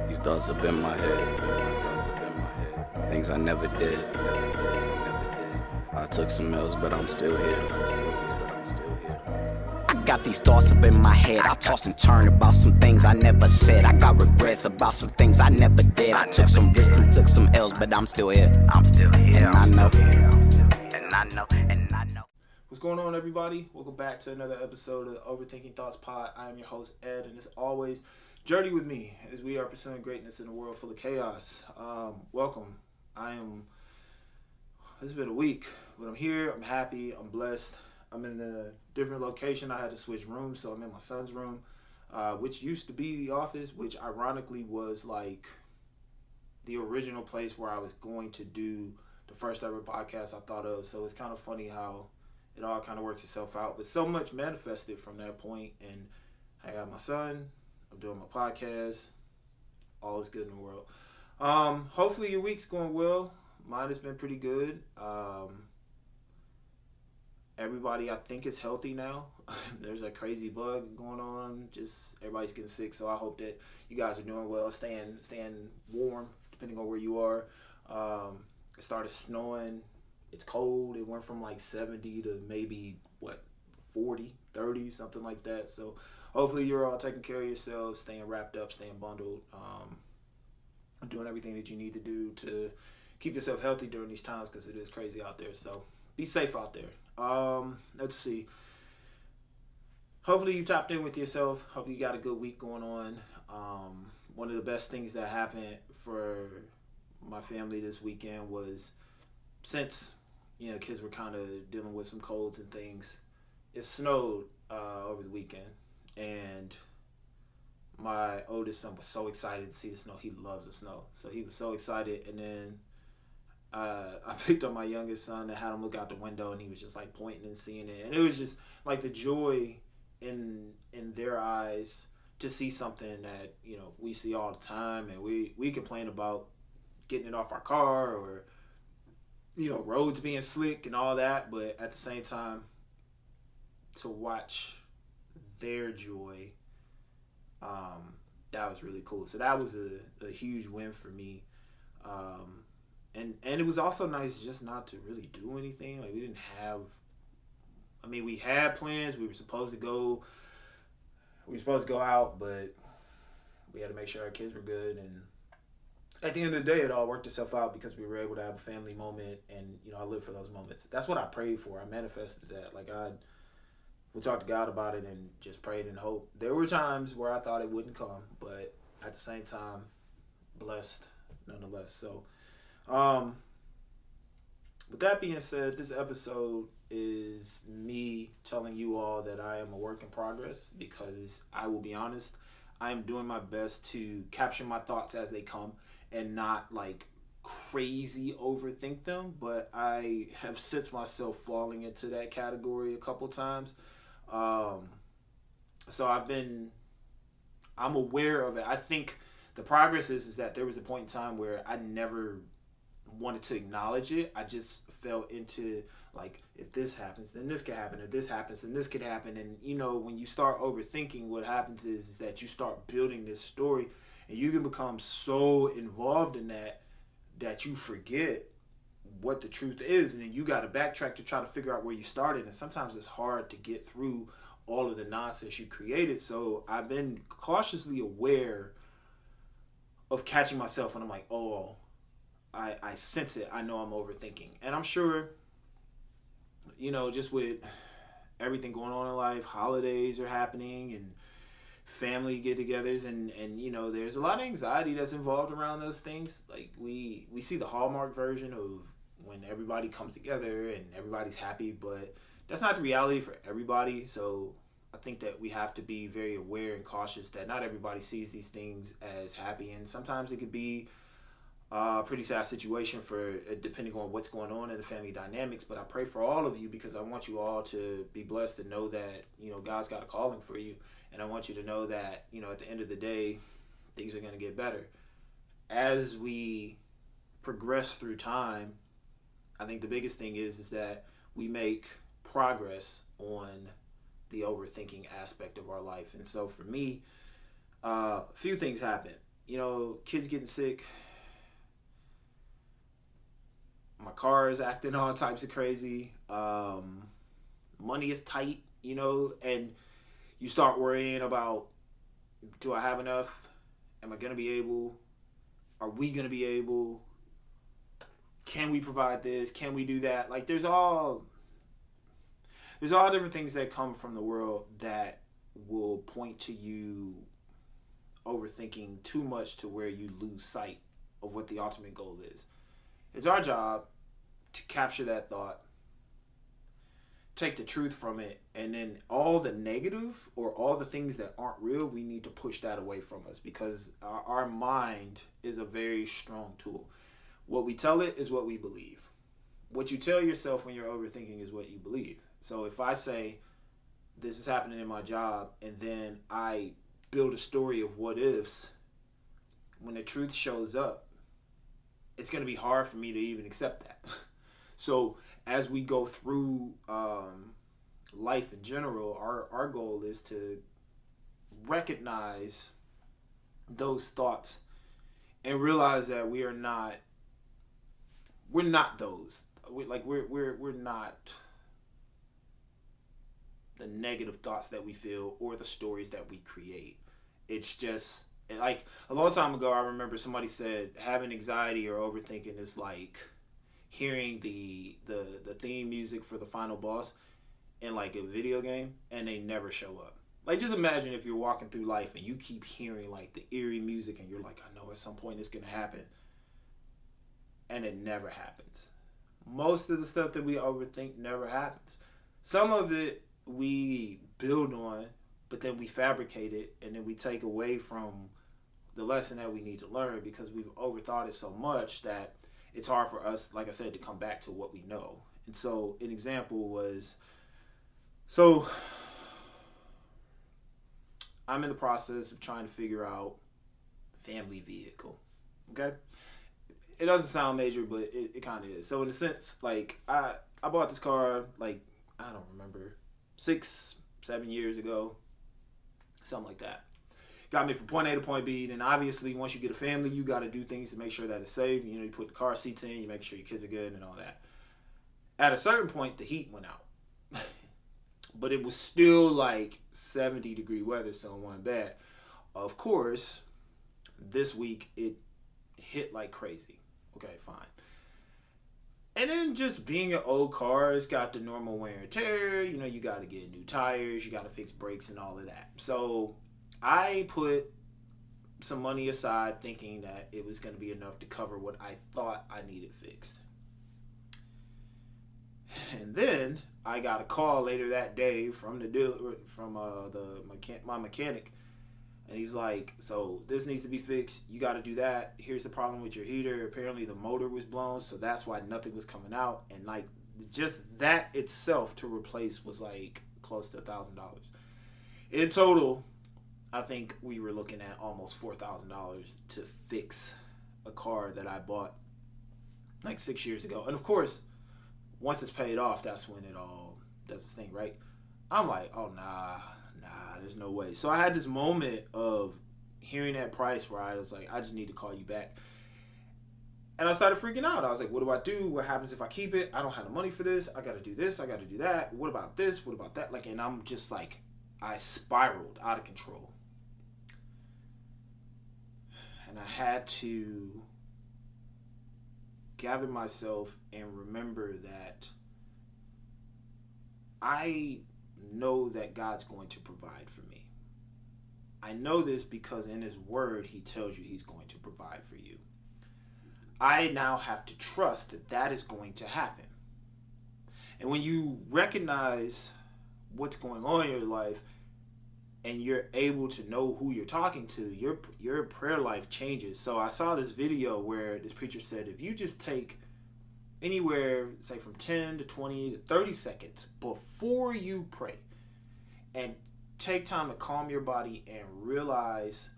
These thoughts have been in my head. Things I never did. I took some L's, but I'm still here. I got these thoughts up in my head. I toss and turn about some things I never said. I got regrets about some things I never did. I took some risks and took some L's, but I'm still here. And I know. What's going on, everybody? Welcome back to another episode of Overthinking Thoughts Pod. I am your host, Ed, and as always, journey with me as we are pursuing greatness in a world full of chaos. Welcome. It's been a week, but I'm here, I'm happy, I'm blessed. I'm in a different location. I had to switch rooms, so I'm in my son's room, which used to be the office, which ironically was like the original place where I was going to do the first ever podcast I thought of. So it's kind of funny how it all kind of works itself out. But so much manifested from that point, and I got my son, I'm doing my podcast, all is good in the world. Hopefully your week's going well. Mine has been pretty good. Everybody I think is healthy now. There's a crazy bug going on. Just everybody's getting sick, so I hope that you guys are doing well, staying warm, depending on where you are. It started snowing. It's cold. It went from like 70 to maybe 40, 30, something like that. So hopefully you're all taking care of yourselves, staying wrapped up, staying bundled, doing everything that you need to do to keep yourself healthy during these times, because it is crazy out there. So be safe out there. Let's see. Hopefully you tapped in with yourself. Hopefully you got a good week going on. One of the best things that happened for my family this weekend was, since kids were kind of dealing with some colds and things, it snowed over the weekend, and my oldest son was so excited to see the snow. He loves the snow, so he was so excited. And then I picked up my youngest son and had him look out the window, and he was just like pointing and seeing it, and it was just like the joy in their eyes to see something that we see all the time, and we complain about getting it off our car, or roads being slick and all that, but at the same time, to watch their joy, that was really cool. So that was a huge win for me. And it was also nice just not to really do anything. Like, we had plans. We were supposed to go out, but we had to make sure our kids were good. And at the end of the day, it all worked itself out because we were able to have a family moment, and I live for those moments. That's what I prayed for. I manifested that. Like, we talked to God about it and just prayed and hoped. There were times where I thought it wouldn't come, but at the same time, blessed nonetheless. So, with that being said, this episode is me telling you all that I am a work in progress, because I will be honest, I am doing my best to capture my thoughts as they come and not like crazy overthink them, but I have sensed myself falling into that category a couple times. So I'm aware of it. I think the progress is that there was a point in time where I never wanted to acknowledge it. I just fell into, like, if this happens, then this could happen. If this happens, then this could happen. And when you start overthinking, what happens is that you start building this story, and you can become so involved in that you forget what the truth is, and then you got to backtrack to try to figure out where you started. And sometimes it's hard to get through all of the nonsense you created. So I've been cautiously aware of catching myself when I'm like, oh, I sense it. I know I'm overthinking. And I'm sure, just with everything going on in life, holidays are happening and family get-togethers, and there's a lot of anxiety that's involved around those things. Like, we see the Hallmark version of when everybody comes together and everybody's happy, but that's not the reality for everybody. So I think that we have to be very aware and cautious that not everybody sees these things as happy, and sometimes it could be a pretty sad situation for depending on what's going on in the family dynamics. But I pray for all of you, because I want you all to be blessed and know that God's got a calling for you, and I want you to know that at the end of the day, things are going to get better as we progress through time. I think the biggest thing is that we make progress on the overthinking aspect of our life. And so for me, a few things happened. kids getting sick. My car is acting all types of crazy. Money is tight, and you start worrying about, do I have enough? Am I going to be able? Are we going to be able? Can we provide this? Can we do that? Like, there's all different things that come from the world that will point to you overthinking too much to where you lose sight of what the ultimate goal is. It's our job to capture that thought, take the truth from it, and then all the negative or all the things that aren't real, we need to push that away from us, because our mind is a very strong tool. What we tell it is what we believe. What you tell yourself when you're overthinking is what you believe. So if I say, this is happening in my job, and then I build a story of what ifs, when the truth shows up, it's going to be hard for me to even accept that. So as we go through life in general, our goal is to recognize those thoughts and realize that we're not those. We're not the negative thoughts that we feel or the stories that we create. It's just, like, a long time ago, I remember somebody said having anxiety or overthinking is like hearing the theme music for the final boss in like a video game and they never show up. Like, just imagine if you're walking through life and you keep hearing like the eerie music and you're like, I know at some point it's gonna happen, and it never happens. Most of the stuff that we overthink never happens. Some of it we build on, but then we fabricate it, and then we take away from the lesson that we need to learn because we've overthought it so much that it's hard for us, like I said, to come back to what we know. And so an example was, I'm in the process of trying to figure out family vehicle. Okay? It doesn't sound major, but it kind of is. So in a sense, like, I bought this car, like, I don't remember, 6-7 years ago, something like that. Got me from point A to point B. And obviously, once you get a family, you got to do things to make sure that it's safe. You put the car seats in, you make sure your kids are good and all that. At a certain point, the heat went out. But it was still like 70-degree weather, so it wasn't bad. Of course, this week it hit like crazy. Okay, fine. And then just being an old car, it's got the normal wear and tear. You got to get new tires, you got to fix brakes and all of that. So I put some money aside thinking that it was going to be enough to cover what I thought I needed fixed. And then I got a call later that day from my mechanic, and he's like, so this needs to be fixed, you got to do that, here's the problem with your heater, apparently the motor was blown, so that's why nothing was coming out. And like, just that itself to replace was like close to $1,000 in total. I think we were looking at almost $4,000 to fix a car that I bought like 6 years ago. And of course, once it's paid off, that's when it all does its thing, right? I'm like, oh, nah, there's no way. So I had this moment of hearing that price where I was like, I just need to call you back. And I started freaking out. I was like, what do I do? What happens if I keep it? I don't have the money for this. I got to do this. I got to do that. What about this? What about that? Like, and I'm just like, I spiraled out of control. And I had to gather myself and remember that I know that God's going to provide for me. I know this because in His Word, He tells you He's going to provide for you. I now have to trust that that is going to happen. And when you recognize what's going on in your life and you're able to know who you're talking to, your prayer life changes. So I saw this video where this preacher said, if you just take anywhere, say from 10 to 20 to 30 seconds before you pray and take time to calm your body and realize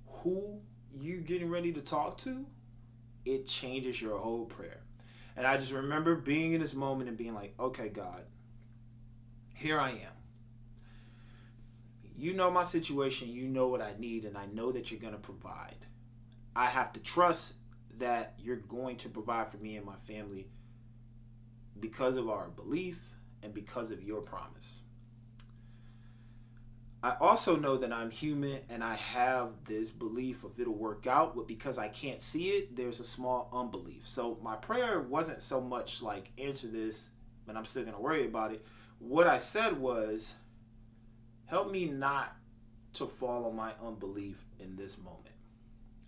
who you getting ready to talk to, it changes your whole prayer. And I just remember being in this moment and being like, okay, God, here I am. You know my situation, you know what I need, and I know that you're going to provide. I have to trust that you're going to provide for me and my family because of our belief and because of your promise. I also know that I'm human and I have this belief of it'll work out, but because I can't see it, there's a small unbelief. So my prayer wasn't so much like answer this, but I'm still going to worry about it. What I said was, help me not to fall on my unbelief in this moment.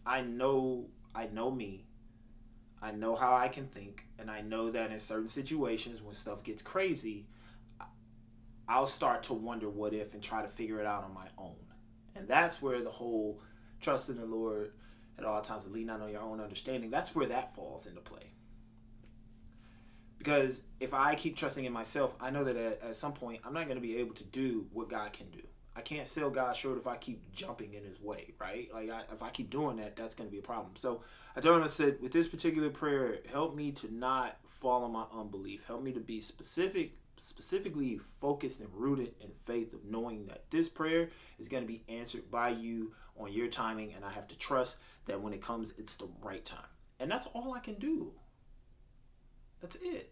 I know me. I know how I can think, and I know that in certain situations when stuff gets crazy, I'll start to wonder what if and try to figure it out on my own. And that's where the whole trust in the Lord at all times and lean not on your own understanding, that's where that falls into play. Because if I keep trusting in myself, I know that at some point I'm not going to be able to do what God can do. I can't sell God short if I keep jumping in his way, right? Like if I keep doing that, that's going to be a problem. So I told him, I said, with this particular prayer, help me to not fall on my unbelief. Help me to be specifically focused and rooted in faith of knowing that this prayer is going to be answered by you on your timing, and I have to trust that when it comes, it's the right time. And that's all I can do. That's it.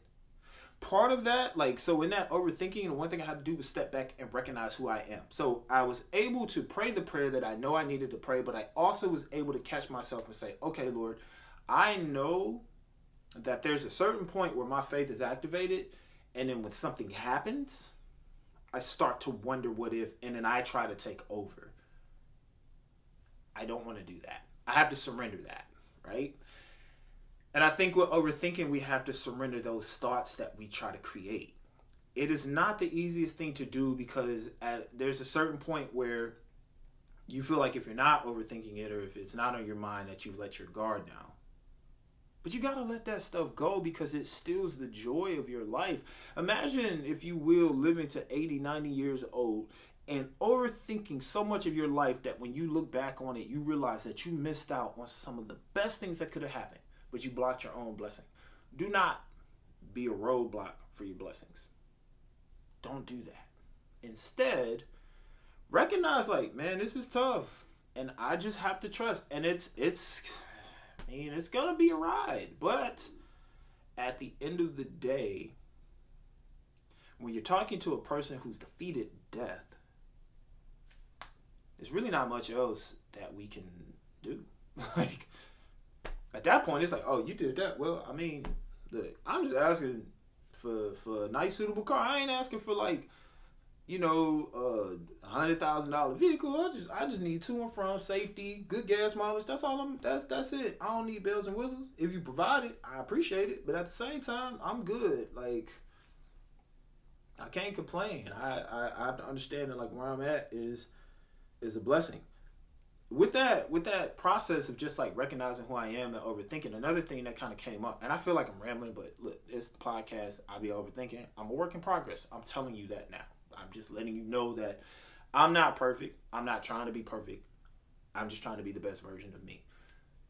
Part of that, so in that overthinking, the one thing I had to do was step back and recognize who I am. So I was able to pray the prayer that I know I needed to pray, but I also was able to catch myself and say, okay, Lord, I know that there's a certain point where my faith is activated, and then when something happens, I start to wonder what if, and then I try to take over. I don't want to do that. I have to surrender that, right? And I think with overthinking, we have to surrender those thoughts that we try to create. It is not the easiest thing to do because there's a certain point where you feel like if you're not overthinking it or if it's not on your mind that you've let your guard down. But you got to let that stuff go because it steals the joy of your life. Imagine, if you will, living to 80, 90 years old and overthinking so much of your life that when you look back on it, you realize that you missed out on some of the best things that could have happened, but you blocked your own blessing. Do not be a roadblock for your blessings. Don't do that. Instead, recognize man, this is tough. And I just have to trust. And it's going to be a ride. But at the end of the day, when you're talking to a person who's defeated death, there's really not much else that we can do. At that point, it's oh, you did that. Well, I mean, look, I'm just asking for a nice, suitable car. I ain't asking for $100,000 vehicle. I just need to and from, safety, good gas mileage. That's all that's it. I don't need bells and whistles. If you provide it, I appreciate it. But at the same time, I'm good. I can't complain. I have to understand that where I'm at is a blessing. With that process of just recognizing who I am and overthinking, another thing that kind of came up, and I feel like I'm rambling, but look, it's the podcast. I be overthinking. I'm a work in progress. I'm telling you that now. I'm just letting you know that I'm not perfect. I'm not trying to be perfect. I'm just trying to be the best version of me.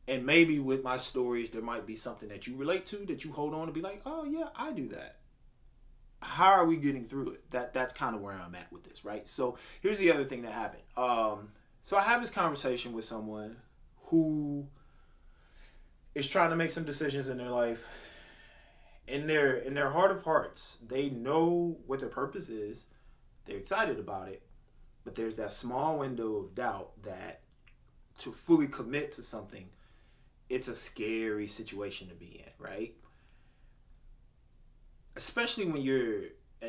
And maybe with my stories, there might be something that you relate to, that you hold on to be oh yeah, I do that. How are we getting through it? That's kind of where I'm at with this, right? So here's the other thing that happened. So I have this conversation with someone who is trying to make some decisions in their life. In their heart of hearts, they know what their purpose is. They're excited about it. But there's that small window of doubt that to fully commit to something, it's a scary situation to be in, right? Especially when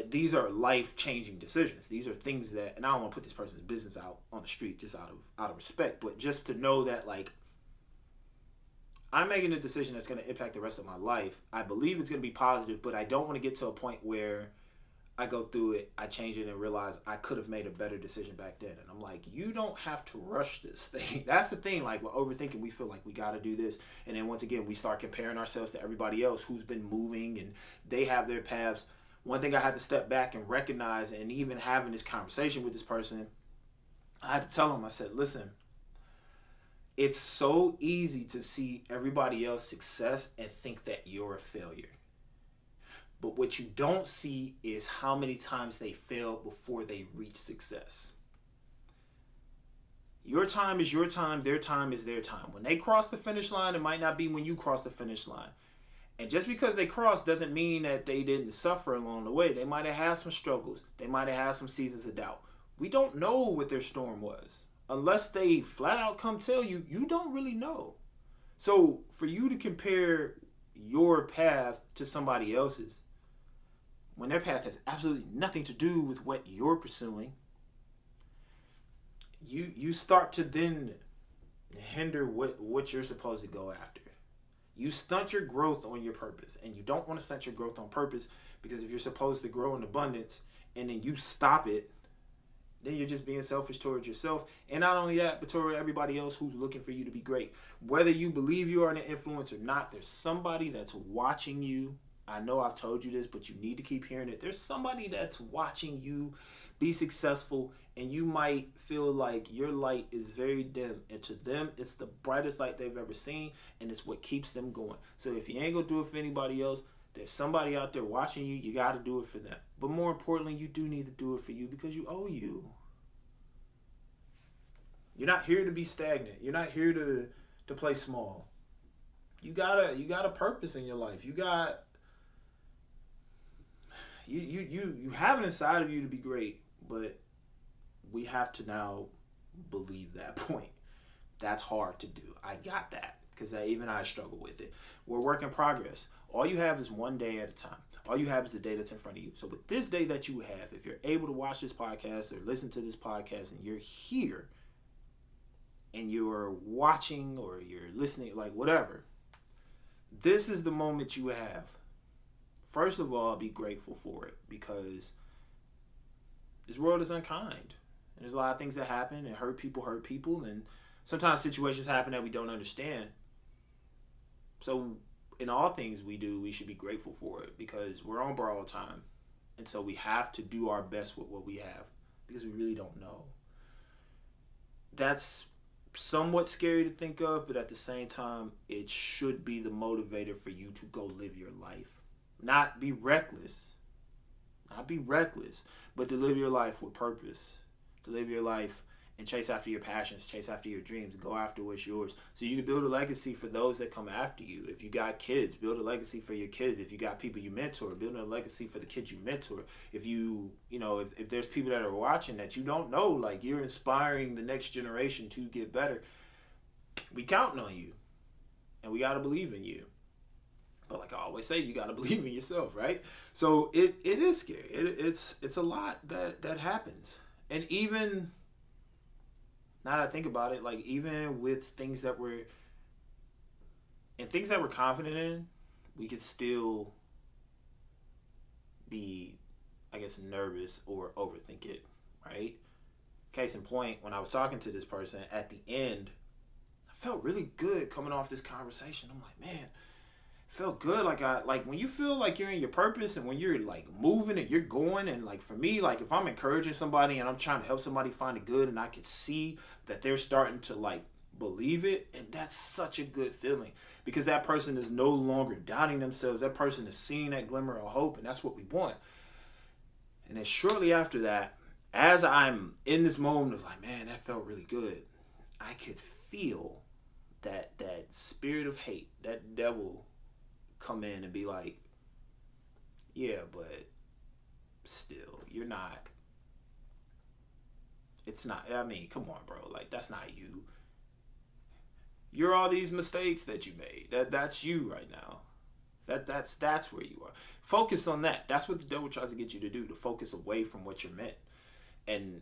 these are life-changing decisions. These are things that, and I don't want to put this person's business out on the street just out of respect, but just to know that I'm making a decision that's going to impact the rest of my life. I believe it's going to be positive, but I don't want to get to a point where I go through it, I change it, and realize I could have made a better decision back then. And I'm you don't have to rush this thing. That's the thing. With overthinking, we feel like we got to do this. And then once again, we start comparing ourselves to everybody else who's been moving and they have their paths. One thing I had to step back and recognize, and even having this conversation with this person, I had to tell him, I said, listen, it's so easy to see everybody else's success and think that you're a failure. But what you don't see is how many times they failed before they reach success. Your time is your time. Their time is their time. When they cross the finish line, it might not be when you cross the finish line. And just because they crossed doesn't mean that they didn't suffer along the way. They might have had some struggles. They might have had some seasons of doubt. We don't know what their storm was. Unless they flat out come tell you, you don't really know. So for you to compare your path to somebody else's, when their path has absolutely nothing to do with what you're pursuing, you start to then hinder what you're supposed to go after. You stunt your growth on your purpose, and you don't want to stunt your growth on purpose, because if you're supposed to grow in abundance and then you stop it, then you're just being selfish towards yourself. And not only that, but toward everybody else who's looking for you to be great. Whether you believe you are an influence or not, there's somebody that's watching you. I know I've told you this, but you need to keep hearing it. There's somebody that's watching you be successful, and you might feel like your light is very dim, and to them it's the brightest light they've ever seen, and it's what keeps them going. So if you ain't gonna do it for anybody else, there's somebody out there watching you. You got to do it for them. But more importantly, you do need to do it for you, because you owe you. You're not here to be stagnant. You're not here to play small. You got a purpose in your life. You got you have it inside of you to be great, but we have to now believe that point. That's hard to do. I got that, because even I struggle with it. We're work in progress. All you have is one day at a time. All you have is the day that's in front of you. So with this day that you have, if you're able to watch this podcast or listen to this podcast, and you're here and you're watching or you're listening, like whatever, this is the moment you have. First of all, be grateful for it, because this world is unkind. And there's a lot of things that happen, and hurt people, and sometimes situations happen that we don't understand. So in all things we do, we should be grateful for it, because we're on borrowed time. And so we have to do our best with what we have, because we really don't know. That's somewhat scary to think of, but at the same time, it should be the motivator for you to go live your life. Not be reckless, but to live your life with purpose, to live your life and chase after your passions, chase after your dreams, go after what's yours, so you can build a legacy for those that come after you. If you got kids, build a legacy for your kids. If you got people you mentor, build a legacy for the kids you mentor. If if there's people that are watching that you don't know, like you're inspiring the next generation to get better, we counting on you, and we got to believe in you. But like I always say, you got to believe in yourself, right? So it is scary. It's a lot that happens. And even now that I think about it, like even with things that we're confident in, we could still be, I guess, nervous or overthink it, right? Case in point, when I was talking to this person at the end, I felt really good coming off this conversation. I'm like, man, felt good. Like when you feel like you're in your purpose, and when you're like moving and you're going, and like for me, like if I'm encouraging somebody and I'm trying to help somebody find the good, and I can see that they're starting to like believe it, and that's such a good feeling, because that person is no longer doubting themselves. That person is seeing that glimmer of hope, and that's what we want. And then shortly after that, as I'm in this moment of like, man, that felt really good, I could feel that spirit of hate, that devil come in and be like, yeah, but still, you're not, it's not, I mean, come on, bro, like that's not you. You're all these mistakes that you made. That's you right now. That's where you are. Focus on that. That's what the devil tries to get you to do, to focus away from what you're meant. And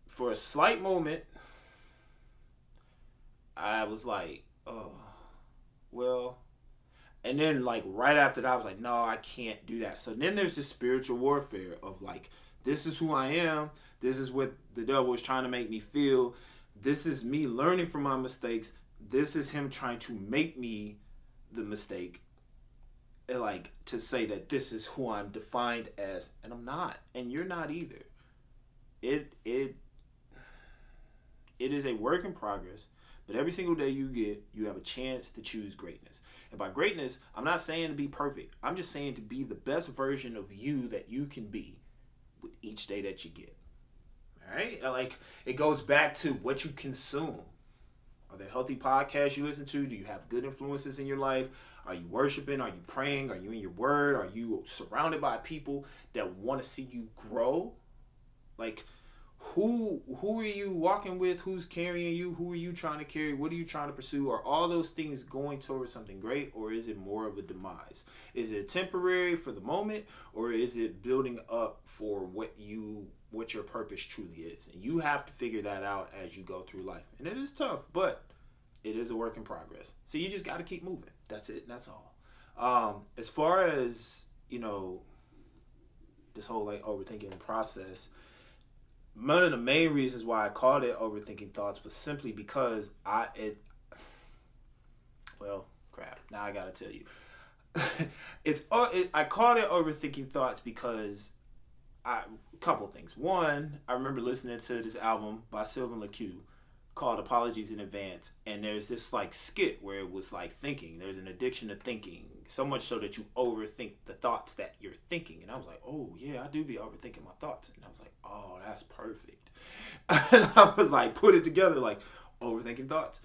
for a slight moment, I was like, oh, well. And then like right after that, I was like, no, I can't do that. So then there's this spiritual warfare of like, this is who I am. This is what the devil is trying to make me feel. This is me learning from my mistakes. This is him trying to make me the mistake. And like to say that this is who I'm defined as, and I'm not, and you're not either. It is a work in progress, but every single day you have a chance to choose greatness. And by greatness, I'm not saying to be perfect. I'm just saying to be the best version of you that you can be with each day that you get. All right? Like, it goes back to what you consume. Are there healthy podcasts you listen to? Do you have good influences in your life? Are you worshiping? Are you praying? Are you in your word? Are you surrounded by people that want to see you grow? Like, who are you walking with? Who's carrying you? Who are you trying to carry? What are you trying to pursue? Are all those things going towards something great, or is it more of a demise? Is it temporary for the moment, or is it building up for what your purpose truly is? And you have to figure that out as you go through life. And it is tough, but it is a work in progress. So you just got to keep moving. That's it. That's all. As far as, this whole like overthinking process, one of the main reasons why I called it Overthinking Thoughts was simply because now I gotta tell you. I called it Overthinking Thoughts because a couple things. One, I remember listening to this album by Sylvan LaCue called Apologies in Advance, and there's this like skit where it was like thinking. There's an addiction to thinking, so much so that you overthink the thoughts that you're thinking. And I was like, oh yeah, I do be overthinking my thoughts. And I was like, oh, that's perfect. And I was like, put it together, like, overthinking thoughts.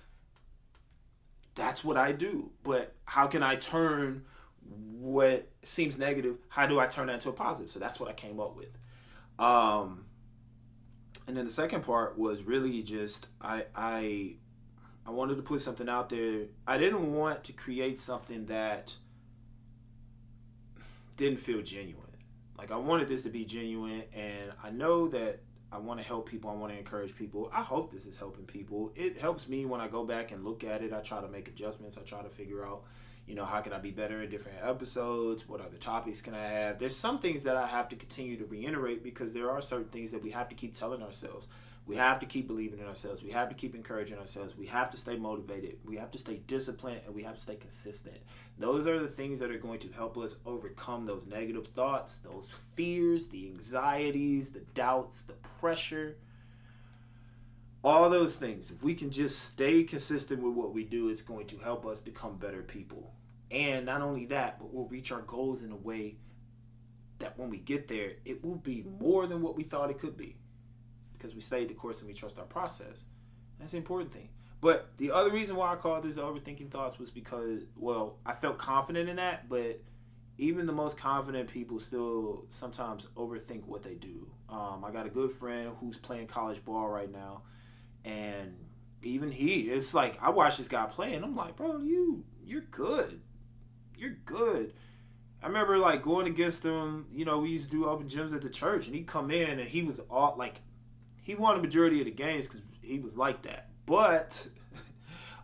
That's what I do. But how can I turn what seems negative, how do I turn that into a positive? So that's what I came up with. And then the second part was really just I wanted to put something out there. I didn't want to create something that didn't feel genuine. Like, I wanted this to be genuine, and I know that I want to help people. I want to encourage people. I hope this is helping people. It helps me when I go back and look at it. I try to make adjustments. I try to figure out, how can I be better in different episodes? What other topics can I have? There's some things that I have to continue to reiterate because there are certain things that we have to keep telling ourselves. We have to keep believing in ourselves. We have to keep encouraging ourselves. We have to stay motivated. We have to stay disciplined, and we have to stay consistent. Those are the things that are going to help us overcome those negative thoughts, those fears, the anxieties, the doubts, the pressure, all those things. If we can just stay consistent with what we do, it's going to help us become better people. And not only that, but we'll reach our goals in a way that when we get there, it will be more than what we thought it could be. Because we stayed the course and we trust our process. That's the important thing. But the other reason why I called this Overthinking Thoughts was because, I felt confident in that, but even the most confident people still sometimes overthink what they do. I got a good friend who's playing college ball right now, and even it's like, I watch this guy play, and I'm like, bro, you're good. You're good. I remember like going against him, we used to do open gyms at the church, and he'd come in and he was all like, he won the majority of the games because he was like that. But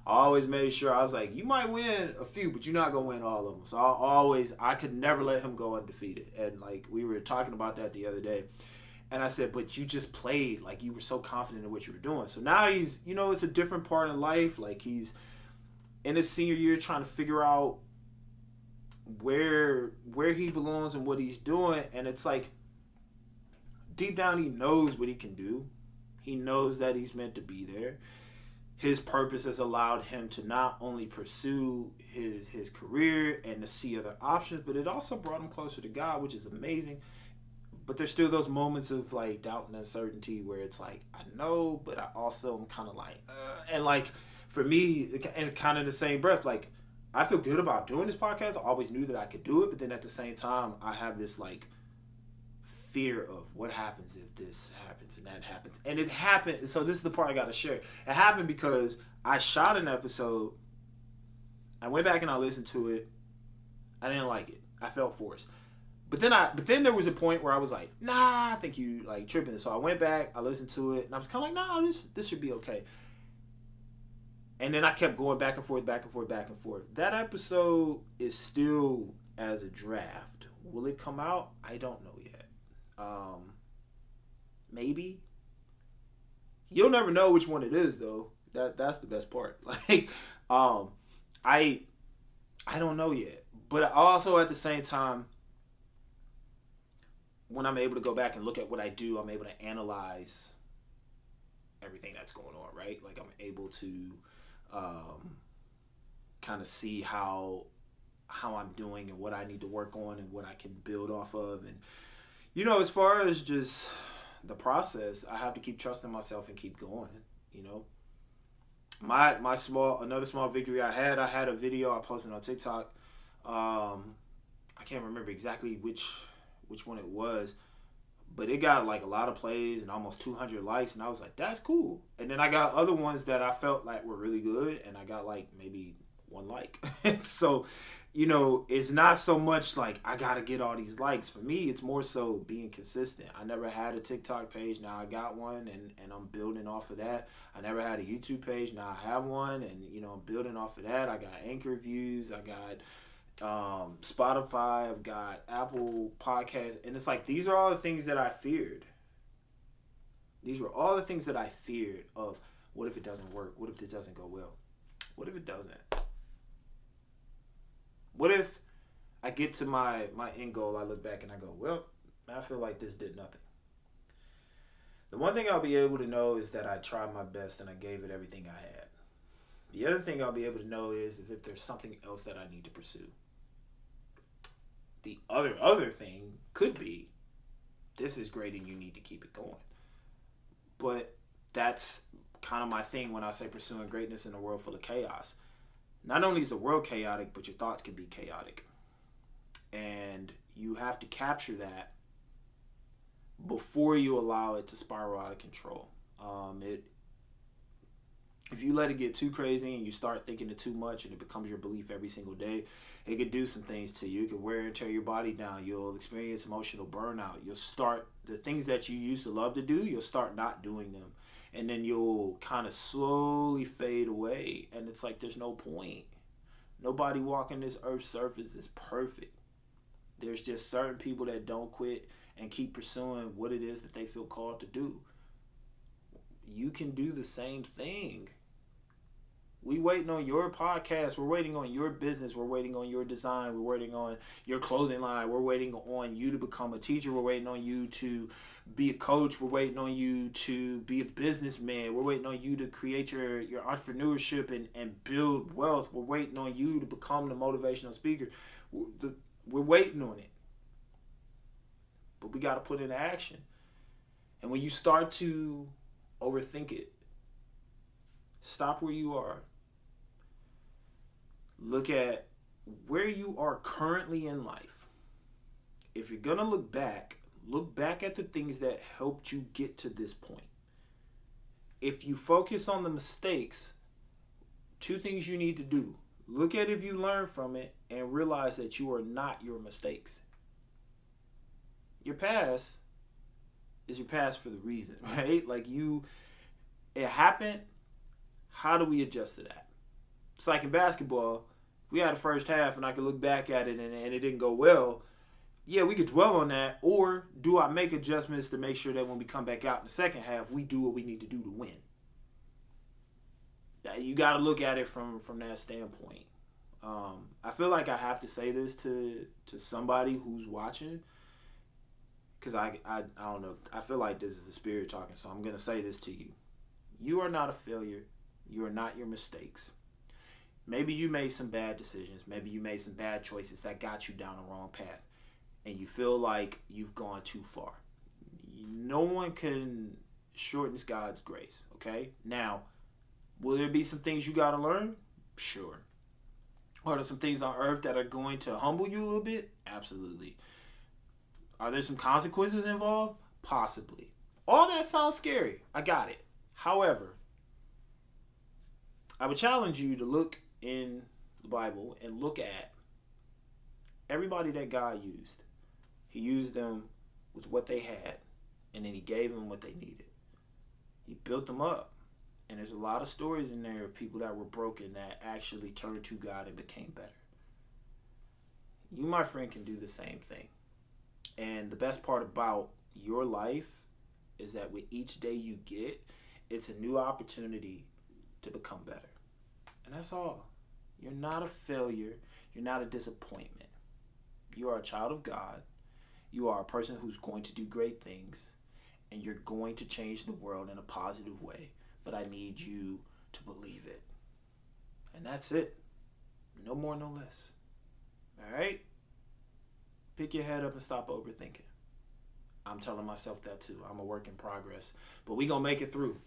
I always made sure, I was like, you might win a few, but you're not going to win all of them. So I could never let him go undefeated. And like, we were talking about that the other day. And I said, but you just played, like, you were so confident in what you were doing. So now he's, it's a different part in life. Like, he's in his senior year trying to figure out where he belongs and what he's doing. And it's like, deep down, he knows what he can do. He knows that he's meant to be there. His purpose has allowed him to not only pursue his career and to see other options, but it also brought him closer to God, which is amazing. But there's still those moments of like doubt and uncertainty where it's like, I know, but I also am kind of like, and like for me, and kind of the same breath, like I feel good about doing this podcast. I always knew that I could do it, but then at the same time, I have this like fear of what happens if this happens and that happens. And it happened. So this is the part I got to share. It happened because I shot an episode. I went back and I listened to it. I didn't like it. I felt forced. But then there was a point where I was like, nah, I think you like tripping. So I went back, I listened to it, and I was kind of like, nah, this should be okay. And then I kept going back and forth. That episode is still as a draft. Will it come out? I don't know yet. Maybe. You'll never know which one it is though. That's the best part. Like, I don't know yet. But also at the same time, when I'm able to go back and look at what I do, I'm able to analyze everything that's going on, right? Like I'm able to kind of see how I'm doing and what I need to work on and what I can build off of. And as far as just the process, I have to keep trusting myself and keep going. You know, another small victory I had a video I posted on TikTok. I can't remember exactly which one it was, but it got like a lot of plays and almost 200 likes, and I was like, that's cool. And then I got other ones that I felt like were really good, and I got like maybe one like. So, you know, it's not so much like I gotta get all these likes. For me, it's more so being consistent. I never had a TikTok page, now I got one, and I'm building off of that. I never had a YouTube page, now I have one, and you know, I'm building off of that. I got Anchor views, I got Spotify, I've got Apple Podcasts, and it's like these are all the things that I feared. These were all the things that I feared of what if it doesn't work? What if this doesn't go well? What if it doesn't? What if I get to my end goal, I look back and I go, well, I feel like this did nothing. The one thing I'll be able to know is that I tried my best and I gave it everything I had. The other thing I'll be able to know is if there's something else that I need to pursue. The other thing could be, this is great and you need to keep it going. But that's kind of my thing when I say pursuing greatness in a world full of chaos. Not only is the world chaotic, but your thoughts can be chaotic. And you have to capture that before you allow it to spiral out of control. If you let it get too crazy and you start thinking it too much and it becomes your belief every single day, it could do some things to you. It could wear and tear your body down. You'll experience emotional burnout. You'll start, the things that you used to love to do, you'll start not doing them. And then you'll kind of slowly fade away. And it's like there's no point. Nobody walking this earth's surface is perfect. There's just certain people that don't quit and keep pursuing what it is that they feel called to do. You can do the same thing. We waiting on your podcast. We're waiting on your business. We're waiting on your design. We're waiting on your clothing line. We're waiting on you to become a teacher. We're waiting on you to be a coach. We're waiting on you to be a businessman. We're waiting on you to create your entrepreneurship and build wealth. We're waiting on you to become the motivational speaker. We're waiting on it. But we got to put it into action. And when you start to overthink it, stop where you are. Look at where you are currently in life. If you're going to look back at the things that helped you get to this point. If you focus on the mistakes, two things you need to do. Look at if you learn from it and realize that you are not your mistakes. Your past is your past for the reason, right? Like it happened. How do we adjust to that? It's like in basketball, we had a first half and I could look back at it and it didn't go well. Yeah, we could dwell on that. Or do I make adjustments to make sure that when we come back out in the second half, we do what we need to do to win? You got to look at it from that standpoint. I feel like I have to say this to somebody who's watching, because I don't know. I feel like this is the spirit talking, so I'm going to say this to you. You are not a failure. You are not your mistakes. Maybe you made some bad decisions. Maybe you made some bad choices that got you down the wrong path. And you feel like you've gone too far. No one can shorten God's grace, okay? Now, will there be some things you got to learn? Sure. Are there some things on earth that are going to humble you a little bit? Absolutely. Are there some consequences involved? Possibly. All that sounds scary. I got it. However, I would challenge you to look in the Bible and look at everybody that God used. He used them with what they had, and then he gave them what they needed. He built them up. And there's a lot of stories in there of people that were broken that actually turned to God and became better. You, my friend, can do the same thing. And the best part about your life is that with each day you get, it's a new opportunity to become better. And that's all. You're not a failure. You're not a disappointment. You are a child of God. You are a person who's going to do great things. And you're going to change the world in a positive way. But I need you to believe it. And that's it. No more, no less. All right? Pick your head up and stop overthinking. I'm telling myself that too. I'm a work in progress. But we going to make it through.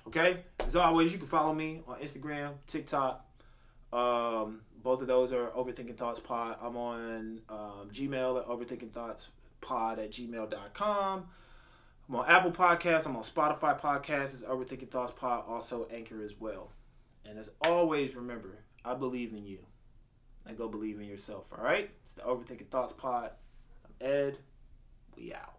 Okay? As always, you can follow me on Instagram, TikTok. Both of those are OverthinkingThoughtsPod. I'm on Gmail at OverthinkingThoughtsPod@gmail.com. I'm on Apple Podcasts. I'm on Spotify Podcasts. It's Overthinking Thoughts Pod. Also Anchor as well. And as always, remember, I believe in you. And go believe in yourself, all right? It's the Overthinking Thoughts Pod. I'm Ed. We out.